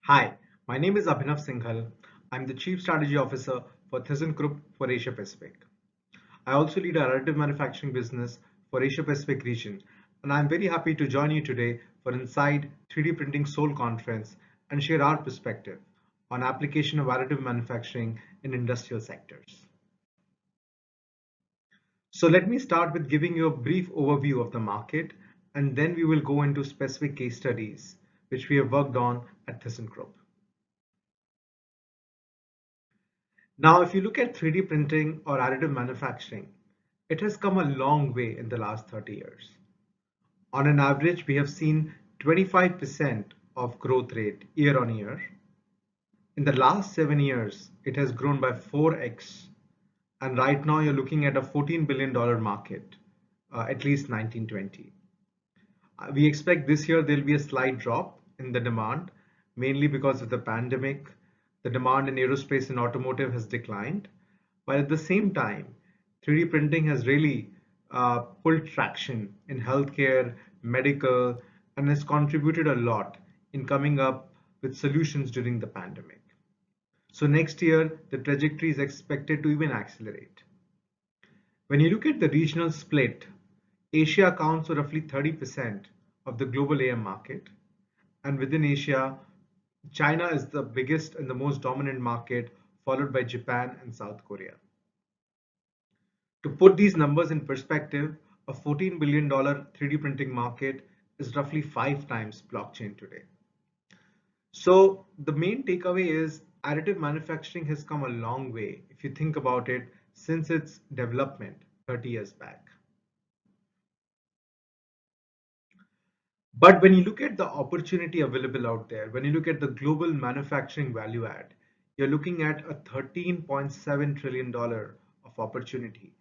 Hi, my name is Abhinav Singhal. I'm the Chief Strategy Officer for ThyssenKrupp for Asia Pacific. I also lead our additive manufacturing business for Asia Pacific region, and I'm very happy to join you today for Inside 3D Printing Seoul Conference and share our perspective on application of additive manufacturing in industrial sectors. So let me start with giving you a brief overview of the market, and then we will go into specific case studies which we have worked on at ThyssenKrupp. Now, if you look at 3D printing or additive manufacturing, it has come a long way in the last 30 years. On an average, we have seen 25% of growth rate year on year. In the last 7 years, it has grown by 4x. And right now, you're looking at a $14 billion market, at least 1920. We expect this year there'll be a slight drop in the demand, mainly because of the pandemic. The demand in aerospace and automotive has declined, but at the same time, 3D printing has really pulled traction in healthcare, medical, and has contributed a lot in coming up with solutions during the pandemic. So next year, the trajectory is expected to even accelerate. When you look at the regional split, Asia accounts for roughly 30% of the global AM market. And within Asia, China is the biggest and the most dominant market, followed by Japan and South Korea. To put these numbers in perspective, a $14 billion 3D printing market is roughly 5 times blockchain today. So the main takeaway is additive manufacturing has come a long way, if you think about it, since its development 30 years back. But when you look at the opportunity available out there, when you look at the global manufacturing value add, you're looking at a $13.7 trillion of opportunity.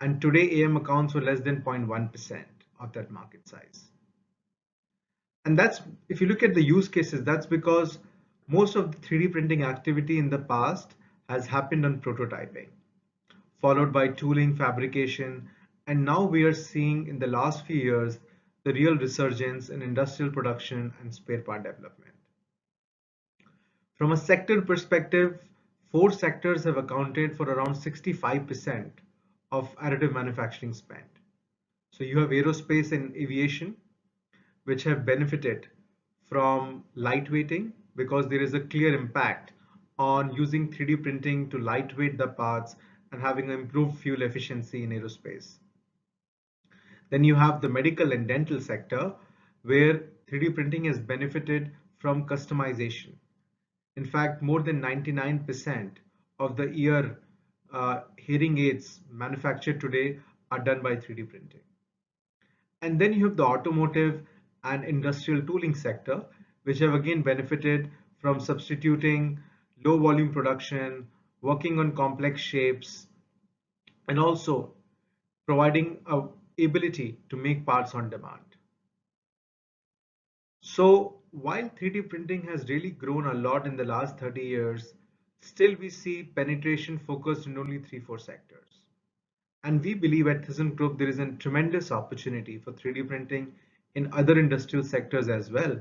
And today AM accounts for less than 0.1% of that market size. And that's, if you look at the use cases, that's because most of the 3D printing activity in the past has happened on prototyping, followed by tooling, fabrication, and now we are seeing in the last few years the real resurgence in industrial production and spare part development. From a sector perspective, 4 sectors have accounted for around 65% of additive manufacturing spend. So you have aerospace and aviation, which have benefited from lightweighting because there is a clear impact on using 3D printing to lightweight the parts and having improved fuel efficiency in aerospace. Then you have the medical and dental sector where 3D printing has benefited from customization. In fact, more than 99% of the hearing aids manufactured today are done by 3D printing. And then you have the automotive and industrial tooling sector, which have again benefited from substituting low volume production, working on complex shapes, and also providing a ability to make parts on demand. So while 3D printing has really grown a lot in the last 30 years, still we see penetration focused in only 3-4 sectors. And we believe at ThyssenKrupp there is a tremendous opportunity for 3D printing in other industrial sectors as well,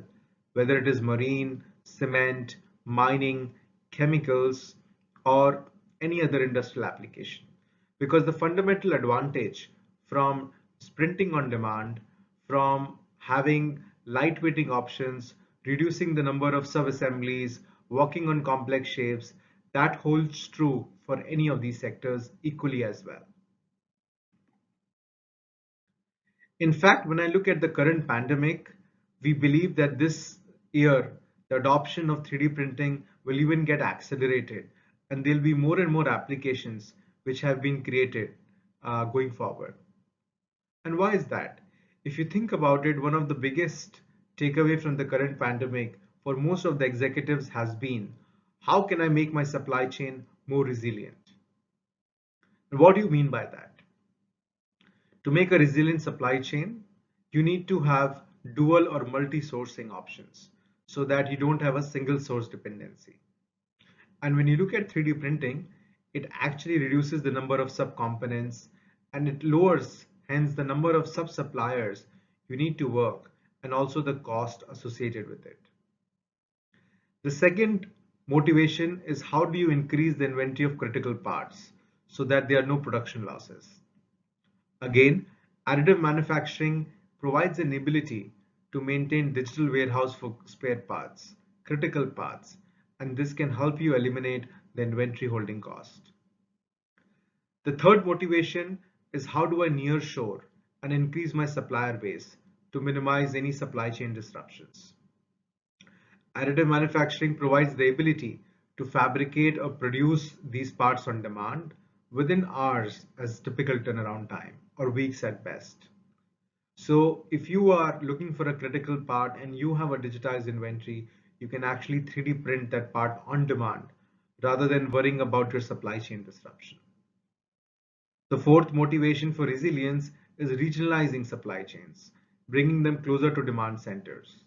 whether it is marine, cement, mining, chemicals, or any other industrial application. Because the fundamental advantage from printing on demand, from having lightweighting options, reducing the number of sub-assemblies, working on complex shapes, that holds true for any of these sectors equally as well. In fact, when I look at the current pandemic, we believe that this year, the adoption of 3D printing will even get accelerated, and there'll be more and more applications which have been created going forward. And why is that? If you think about it, one of the biggest takeaway from the current pandemic for most of the executives has been, how can I make my supply chain more resilient? And what do you mean by that? To make a resilient supply chain, you need to have dual or multi-sourcing options so that you don't have a single source dependency. And when you look at 3D printing, it actually reduces the number of subcomponents and it lowers hence the number of sub-suppliers you need to work and also the cost associated with it. The second motivation is how do you increase the inventory of critical parts so that there are no production losses. Again, additive manufacturing provides an ability to maintain digital warehouse for spare parts, critical parts, and this can help you eliminate the inventory holding cost. The third motivation is how do I nearshore and increase my supplier base to minimize any supply chain disruptions. Additive manufacturing provides the ability to fabricate or produce these parts on demand within hours as typical turnaround time or weeks at best. So if you are looking for a critical part and you have a digitized inventory, you can actually 3D print that part on demand rather than worrying about your supply chain disruption. The fourth motivation for resilience is regionalizing supply chains, bringing them closer to demand centers.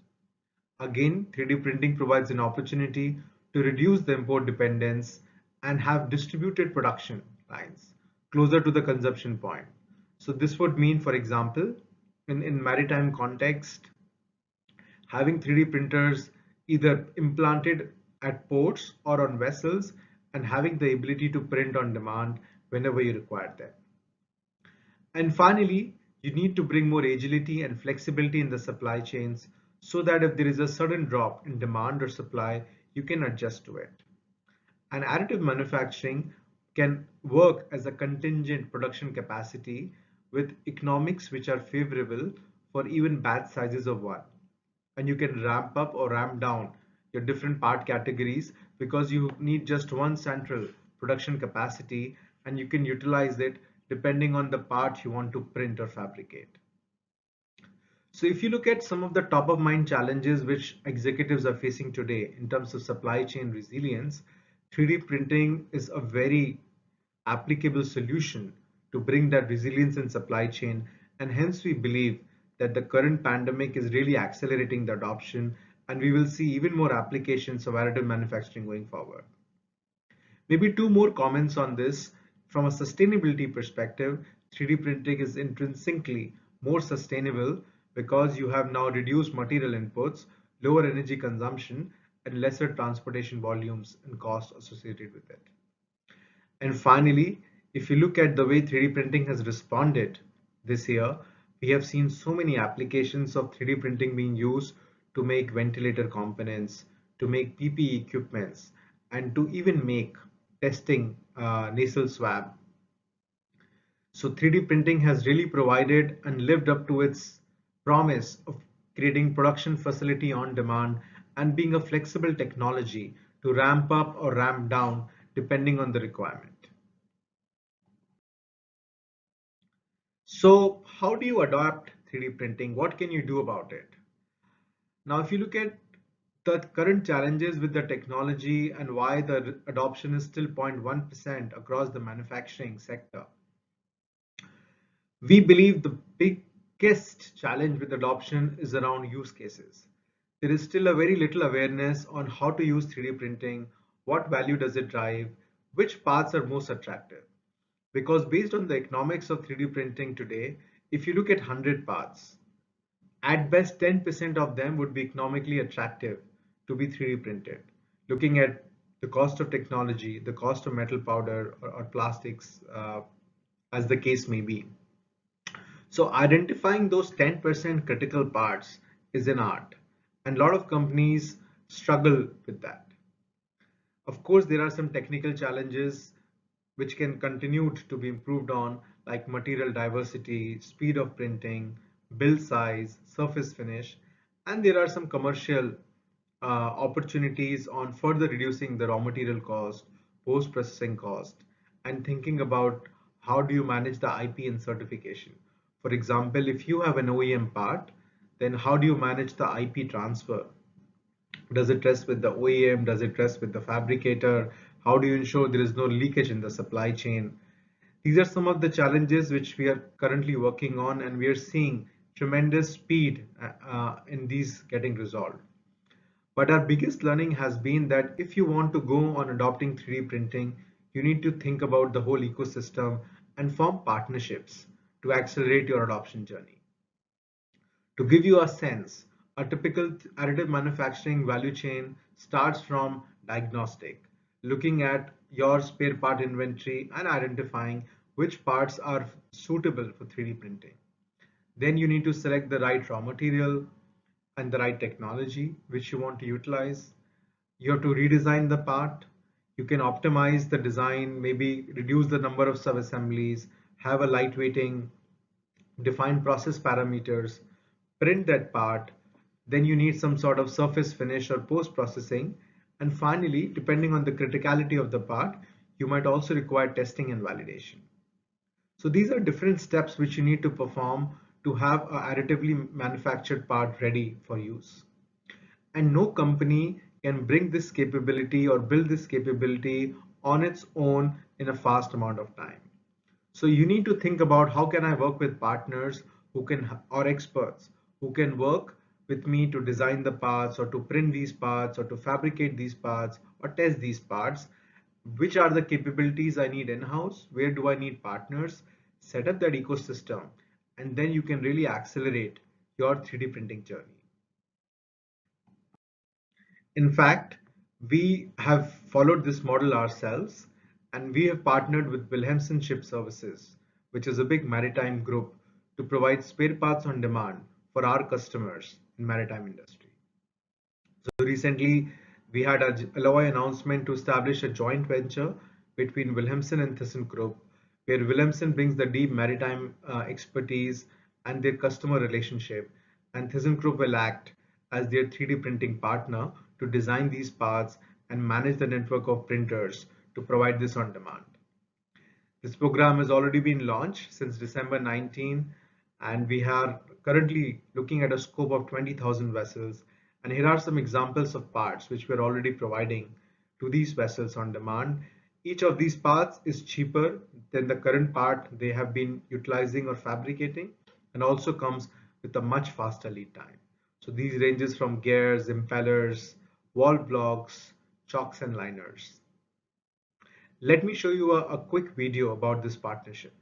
Again, 3D printing provides an opportunity to reduce the import dependence and have distributed production lines closer to the consumption point. So this would mean, for example, in maritime context, having 3D printers either implanted at ports or on vessels and having the ability to print on demand whenever you require them. And finally, you need to bring more agility and flexibility in the supply chains so that if there is a sudden drop in demand or supply, you can adjust to it. And additive manufacturing can work as a contingent production capacity with economics which are favorable for even batch sizes of one. And you can ramp up or ramp down your different part categories because you need just one central production capacity and you can utilize it depending on the part you want to print or fabricate. So if you look at some of the top of mind challenges which executives are facing today in terms of supply chain resilience, 3D printing is a very applicable solution to bring that resilience in supply chain, and hence we believe that the current pandemic is really accelerating the adoption and we will see even more applications of additive manufacturing going forward. Maybe two more comments on this. From a sustainability perspective, 3D printing is intrinsically more sustainable because you have now reduced material inputs, lower energy consumption, and lesser transportation volumes and costs associated with it. And finally, if you look at the way 3D printing has responded this year, we have seen so many applications of 3D printing being used to make ventilator components, to make PPE equipments, and to even make testing nasal swab. So 3D printing has really provided and lived up to its promise of creating production facility on demand and being a flexible technology to ramp up or ramp down depending on the requirement. So how do you adopt 3D printing? What can you do about it? Now, if you look at the current challenges with the technology and why the adoption is still 0.1% across the manufacturing sector, we believe the biggest challenge with adoption is around use cases. There is still a very little awareness on how to use 3D printing, what value does it drive, which parts are most attractive. Because based on the economics of 3D printing today, if you look at 100 parts, at best 10% of them would be economically attractive to be 3D printed. Looking at the cost of technology, the cost of metal powder or plastics, as the case may be. So identifying those 10% critical parts is an art, and a lot of companies struggle with that. Of course, there are some technical challenges which can continue to be improved on, like material diversity, speed of printing, build size, surface finish, and there are some commercial opportunities on further reducing the raw material cost, post-processing cost, and thinking about how do you manage the IP and certification. For example, if you have an OEM part, then how do you manage the IP transfer? Does it rest with the OEM? Does it rest with the fabricator? How do you ensure there is no leakage in the supply chain? These are some of the challenges which we are currently working on, and we are seeing tremendous speed in these getting resolved. But our biggest learning has been that if you want to go on adopting 3D printing, you need to think about the whole ecosystem and form partnerships to accelerate your adoption journey. To give you a sense, a typical additive manufacturing value chain starts from diagnostic, looking at your spare part inventory and identifying which parts are suitable for 3D printing. Then you need to select the right raw material and the right technology which you want to utilize. You have to redesign the part. You can optimize the design, maybe reduce the number of sub-assemblies, have a lightweighting, define process parameters, print that part. Then you need some sort of surface finish or post-processing. And finally, depending on the criticality of the part, you might also require testing and validation. So these are different steps which you need to perform to have a additively manufactured part ready for use. And no company can bring this capability or build this capability on its own in a fast amount of time. So you need to think about how can I work with partners who can or experts who can work with me to design the parts or to print these parts or to fabricate these parts or test these parts. Which are the capabilities I need in-house? Where do I need partners? Set up that ecosystem, and then you can really accelerate your 3D printing journey. In fact, we have followed this model ourselves, and we have partnered with Wilhelmsen Ship Services, which is a big maritime group, to provide spare parts on demand for our customers in maritime industry. So recently, we had a LOI announcement to establish a joint venture between Wilhelmsen and ThyssenKrupp, where Wilhelmsen brings the deep maritime expertise and their customer relationship, and ThyssenKrupp will act as their 3D printing partner to design these parts and manage the network of printers to provide this on demand. This program has already been launched since December 19, and we are currently looking at a scope of 20,000 vessels. And here are some examples of parts which we're already providing to these vessels on demand. Each of these parts is cheaper than the current part they have been utilizing or fabricating, and also comes with a much faster lead time. So these ranges from gears, impellers, wall blocks, chocks and liners. Let me show you a quick video about this partnership.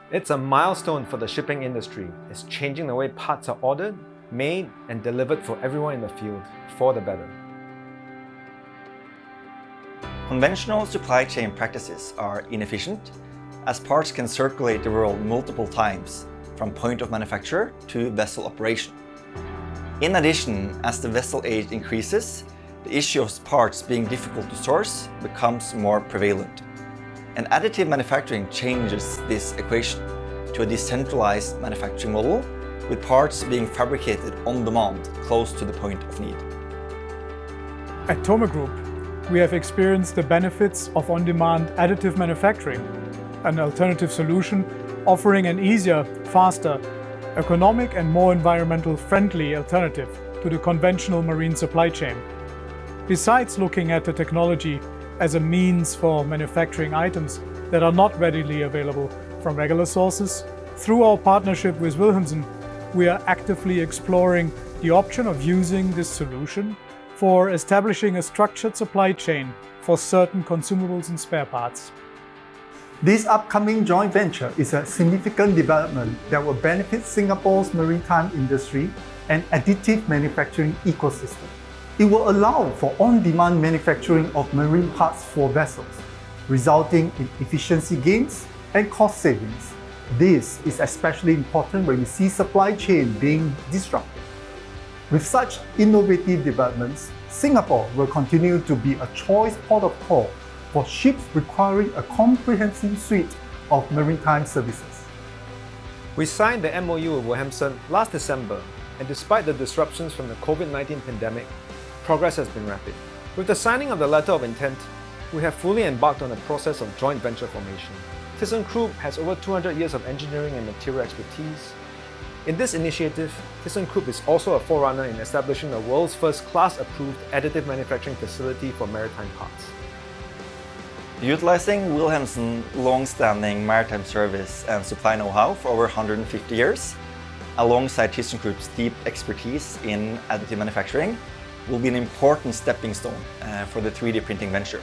It's a milestone for the shipping industry. It's changing the way parts are ordered, made, and delivered for everyone in the field, for the better. Conventional supply chain practices are inefficient, as parts can circulate the world multiple times, from point of manufacture to vessel operation. In addition, as the vessel age increases, the issue of parts being difficult to source becomes more prevalent. And additive manufacturing changes this equation to a decentralized manufacturing model, with parts being fabricated on demand close to the point of need. At Thoma Group, we have experienced the benefits of on-demand additive manufacturing, an alternative solution offering an easier, faster, economic and more environmental friendly alternative to the conventional marine supply chain. Besides looking at the technology as a means for manufacturing items that are not readily available from regular sources, through our partnership with Wilhelmsen, we are actively exploring the option of using this solution for establishing a structured supply chain for certain consumables and spare parts. This upcoming joint venture is a significant development that will benefit Singapore's maritime industry and additive manufacturing ecosystem. It will allow for on-demand manufacturing of marine parts for vessels, resulting in efficiency gains and cost savings. This is especially important when we see supply chain being disrupted. With such innovative developments, Singapore will continue to be a choice port of call for ships requiring a comprehensive suite of maritime services. We signed the MOU with Wilhelmsen last December, and despite the disruptions from the COVID-19 pandemic, progress has been rapid. With the signing of the letter of intent, we have fully embarked on the process of joint venture formation. ThyssenKrupp has over 200 years of engineering and material expertise. In this initiative, ThyssenKrupp is also a forerunner in establishing the world's first class-approved additive manufacturing facility for maritime parts. Utilizing Wilhelmsen's long-standing maritime service and supply know-how for over 150 years, alongside ThyssenKrupp's deep expertise in additive manufacturing, will be an important stepping stone for the 3D printing venture.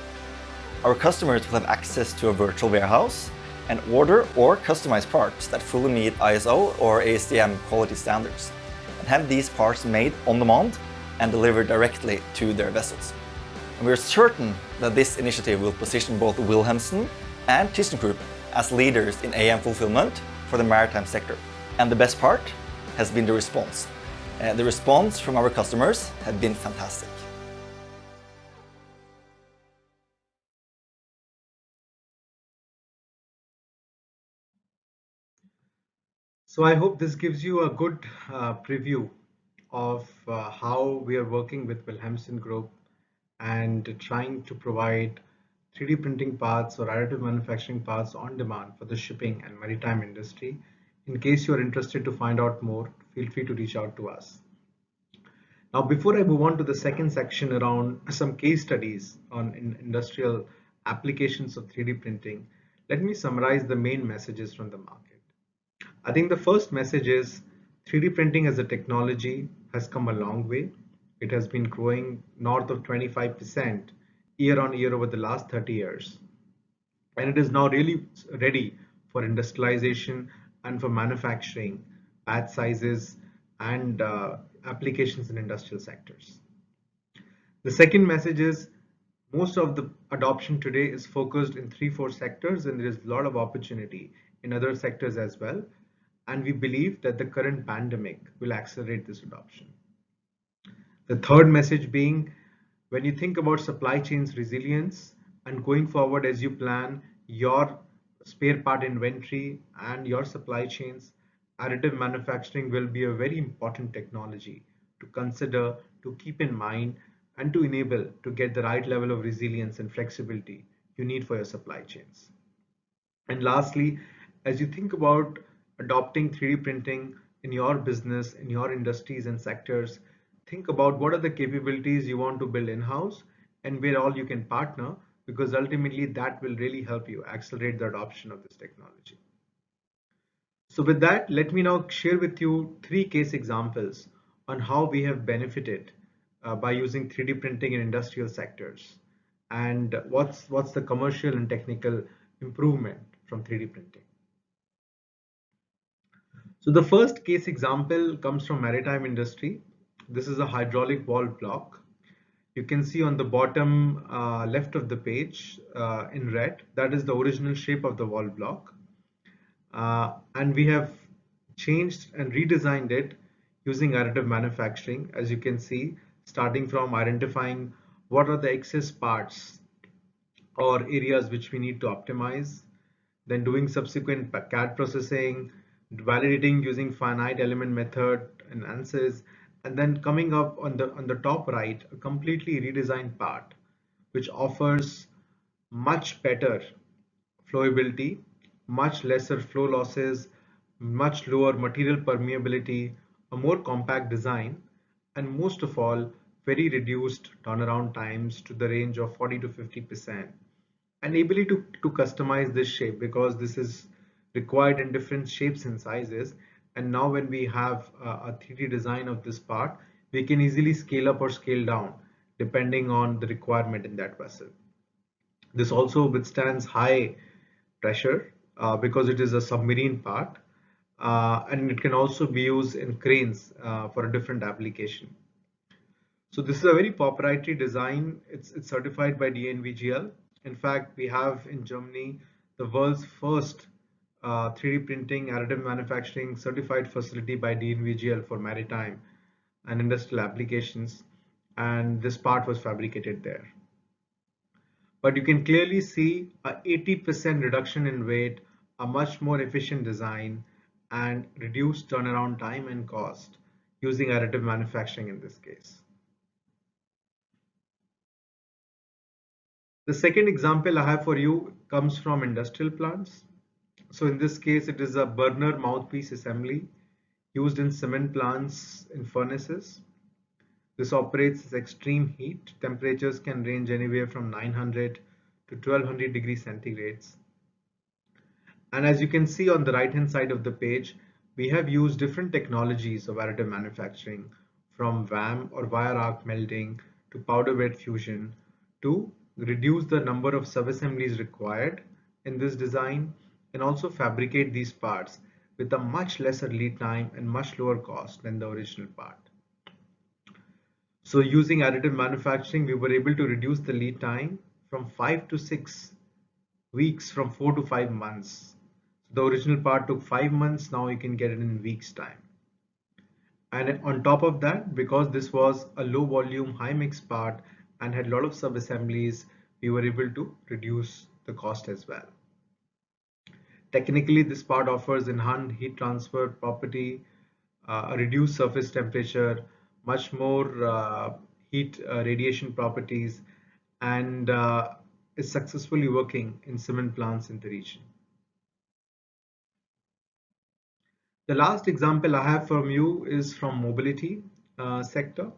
Our customers will have access to a virtual warehouse and order or customize parts that fully meet ISO or ASTM quality standards, and have these parts made on demand and delivered directly to their vessels. And we're certain that this initiative will position both Wilhelmsen and ThyssenKrupp as leaders in AM fulfillment for the maritime sector. And the best part has been the response. The response from our customers has been fantastic. So I hope this gives you a good preview of how we are working with Wilhelmsen Group and trying to provide 3D printing parts or additive manufacturing parts on demand for the shipping and maritime industry. In case you're interested to find out more, feel free to reach out to us. Now, before I move on to the second section around some case studies on industrial applications of 3D printing, let me summarize the main messages from the market. I think the first message is 3D printing as a technology has come a long way. It has been growing north of 25% year on year over the last 30 years. And it is now really ready for industrialization and for manufacturing, batch sizes, and applications in industrial sectors. The second message is most of the adoption today is focused in 3-4 sectors, and there is a lot of opportunity in other sectors as well. And we believe that the current pandemic will accelerate this adoption. The third message being, when you think about supply chains resilience and going forward as you plan your spare part inventory and your supply chains, additive manufacturing will be a very important technology to consider, to keep in mind, and to enable to get the right level of resilience and flexibility you need for your supply chains. And lastly, as you think about adopting 3D printing in your business, in your industries and sectors, think about what are the capabilities you want to build in-house and where all you can partner, because ultimately that will really help you accelerate the adoption of this technology. So with that, let me now share with you 3 case examples on how we have benefited by using 3D printing in industrial sectors and what's the commercial and technical improvement from 3D printing. So the first case example comes from maritime industry. This is a hydraulic valve block. You can see on the bottom left of the page in red, that is the original shape of the valve block. And we have changed and redesigned it using additive manufacturing, as you can see, starting from identifying what are the excess parts or areas which we need to optimize, then doing subsequent CAD processing, validating using finite element method and ANSYS, and then coming up on the top right, a completely redesigned part which offers much better flowability, much lesser flow losses, much lower material permeability, a more compact design, and most of all, very reduced turnaround times to the range of 40 to 50%, and ability to customize this shape because this is required in different shapes and sizes. And now when we have a 3D design of this part, we can easily scale up or scale down depending on the requirement in that vessel. This also withstands high pressure because it is a submarine part, and it can also be used in cranes for a different application. So this is a very proprietary design. It's certified by DNVGL. In fact, we have in Germany the world's first 3D printing additive manufacturing certified facility by DNVGL for maritime and industrial applications, and this part was fabricated there. But you can clearly see a 80% reduction in weight, a much more efficient design, and reduced turnaround time and cost using additive manufacturing in this case. The second example I have for you comes from industrial plants. So in this case, it is a burner mouthpiece assembly used in cement plants in furnaces. This operates at extreme heat. Temperatures can range anywhere from 900 to 1200 degrees centigrades. And as you can see on the right hand side of the page, we have used different technologies of additive manufacturing, from VAM or wire arc melting to powder bed fusion to reduce the number of sub-assemblies required in this design, and also fabricate these parts with a much lesser lead time and much lower cost than the original part. So using additive manufacturing, we were able to reduce the lead time from 5 to 6 weeks from 4 to 5 months. The original part took 5 months, now you can get it in weeks time. And on top of that, because this was a low volume, high mix part and had a lot of sub assemblies, we were able to reduce the cost as well. Technically, this part offers enhanced heat transfer property, a reduced surface temperature, much more heat radiation properties, and is successfully working in cement plants in the region. The last example I have from you is from mobility sector.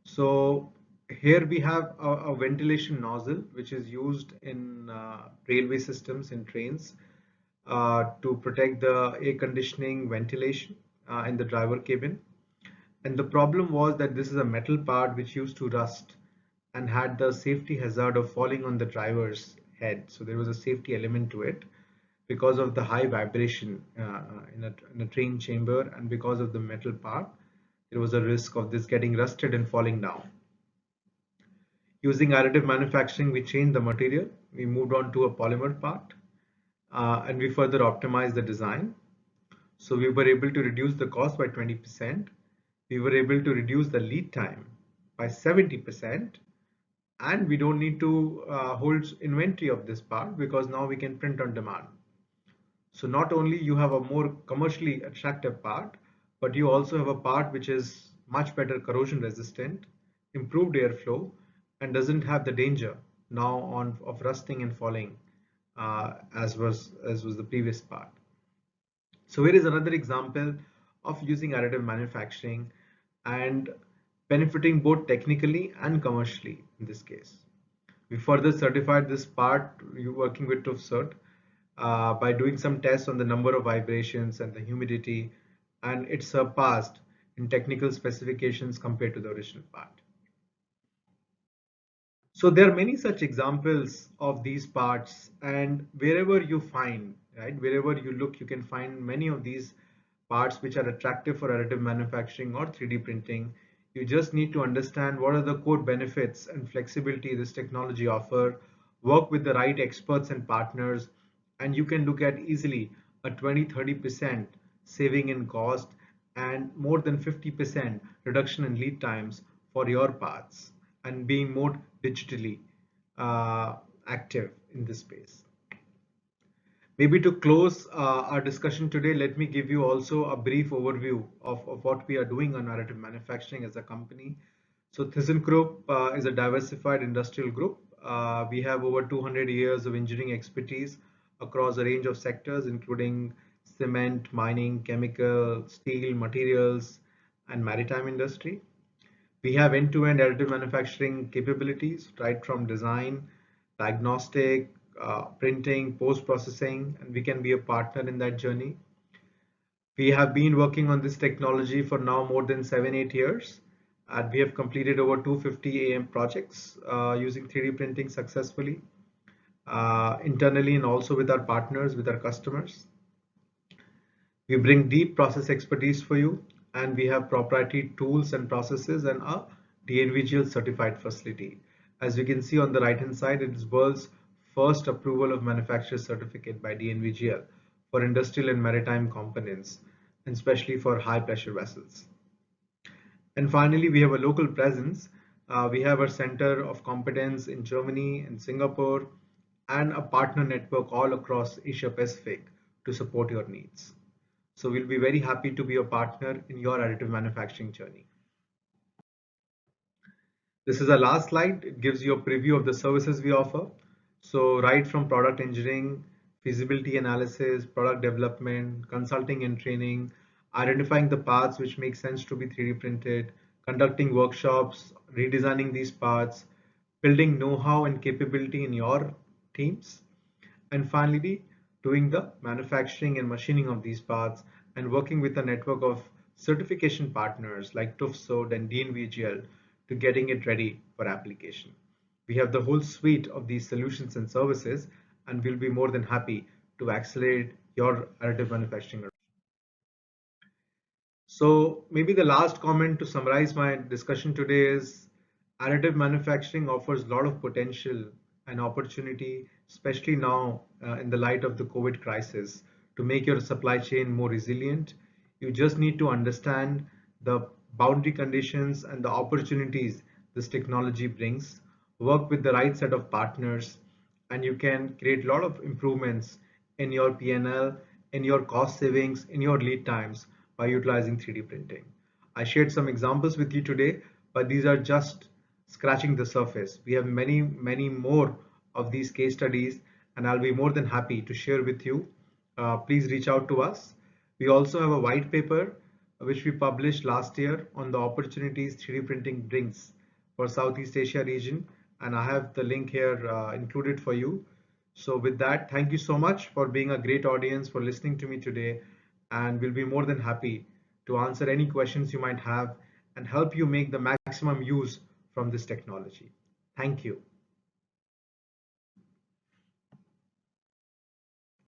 So here we have a ventilation nozzle which is used in railway systems in trains to protect the air conditioning ventilation in the driver cabin. And the problem was that this is a metal part which used to rust and had the safety hazard of falling on the driver's head. So there was a safety element to it because of the high vibration in a train chamber, and because of the metal part, there was a risk of this getting rusted and falling down. Using additive manufacturing, we changed the material. We moved on to a polymer part, and we further optimized the design. So we were able to reduce the cost by 20%. We were able to reduce the lead time by 70%. And we don't need to hold inventory of this part because now we can print on demand. So not only you have a more commercially attractive part, but you also have a part which is much better corrosion resistant, improved airflow, and doesn't have the danger now of rusting and falling as was the previous part. So here is another example of using additive manufacturing and benefiting both technically and commercially in this case. We further certified this part working with TÜV by doing some tests on the number of vibrations and the humidity, and it surpassed in technical specifications compared to the original part. So there are many such examples of these parts, and wherever you find, right, wherever you look, you can find many of these parts which are attractive for additive manufacturing or 3D printing. You just need to understand what are the core benefits and flexibility this technology offer, work with the right experts and partners, and you can look at easily a 20-30% saving in cost and more than 50% reduction in lead times for your parts, and being more digitally active in this space. Maybe to close our discussion today, let me give you also a brief overview of what we are doing on additive manufacturing as a company. So ThyssenKrupp is a diversified industrial group. We have over 200 years of engineering expertise across a range of sectors, including cement, mining, chemical, steel, materials, and maritime industry. We have end-to-end additive manufacturing capabilities, right from design, diagnostic, printing, post-processing, and we can be a partner in that journey. We have been working on this technology for now more than 7-8 years, and we have completed over 250 AM projects using 3D printing successfully, internally and also with our partners, with our customers. We bring deep process expertise for you, and we have proprietary tools and processes and a DNVGL certified facility. As you can see on the right hand side, it is world's first approval of manufacturer certificate by DNVGL for industrial and maritime components, and especially for high pressure vessels. And finally, we have a local presence. We have a center of competence in Germany and Singapore, and a partner network all across Asia Pacific to support your needs. So we'll be very happy to be a partner in your additive manufacturing journey. This is our last slide. It gives you a preview of the services we offer. So right from product engineering, feasibility analysis, product development, consulting and training, identifying the parts which make sense to be 3D printed, conducting workshops, redesigning these parts, building know-how and capability in your teams, and finally doing the manufacturing and machining of these parts and working with a network of certification partners like TÜV SÜD and DNVGL to getting it ready for application. We have the whole suite of these solutions and services, and we'll be more than happy to accelerate your additive manufacturing. So maybe the last comment to summarize my discussion today is additive manufacturing offers a lot of potential and opportunity, especially now in the light of the COVID crisis, to make your supply chain more resilient. You just need to understand the boundary conditions and the opportunities this technology brings, work with the right set of partners, and you can create a lot of improvements in your P&L, in your cost savings, in your lead times by utilizing 3D printing. I shared some examples with you today, but these are just scratching the surface. We have many, many more of these case studies, and I'll be more than happy to share with you. Please reach out to us. We also have a white paper which we published last year on the opportunities 3D printing brings for Southeast Asia region, and I have the link here included for you. So with that, thank you so much for being a great audience, for listening to me today, and we'll be more than happy to answer any questions you might have and help you make the maximum use from this technology. Thank you.